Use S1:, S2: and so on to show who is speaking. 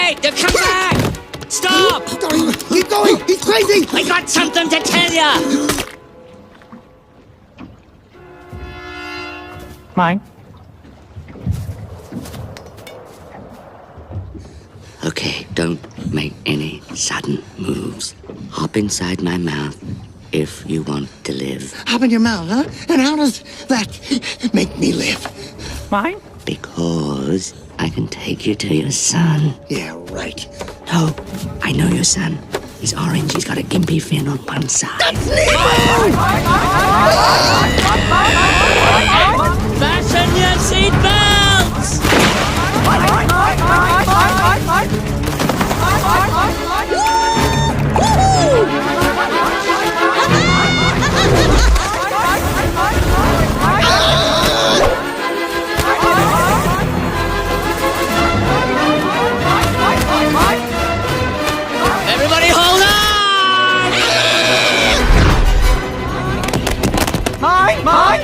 S1: Wait! They'll come back! Stop!
S2: Keep going! He's crazy!
S1: I got something to tell ya!
S3: Mine.
S1: Okay, don't make any sudden moves. Hop inside my mouth if you want to live.
S2: Hop in your mouth, huh? And how does that make me live?
S3: Mine?
S1: Because I can take you to your son.
S2: Yeah, right.
S1: No, I know your son. He's orange. He's got a gimpy fin on one side.
S2: That's Nemo!
S1: Fasten your seatbelts! Everybody hold on!
S3: Mine!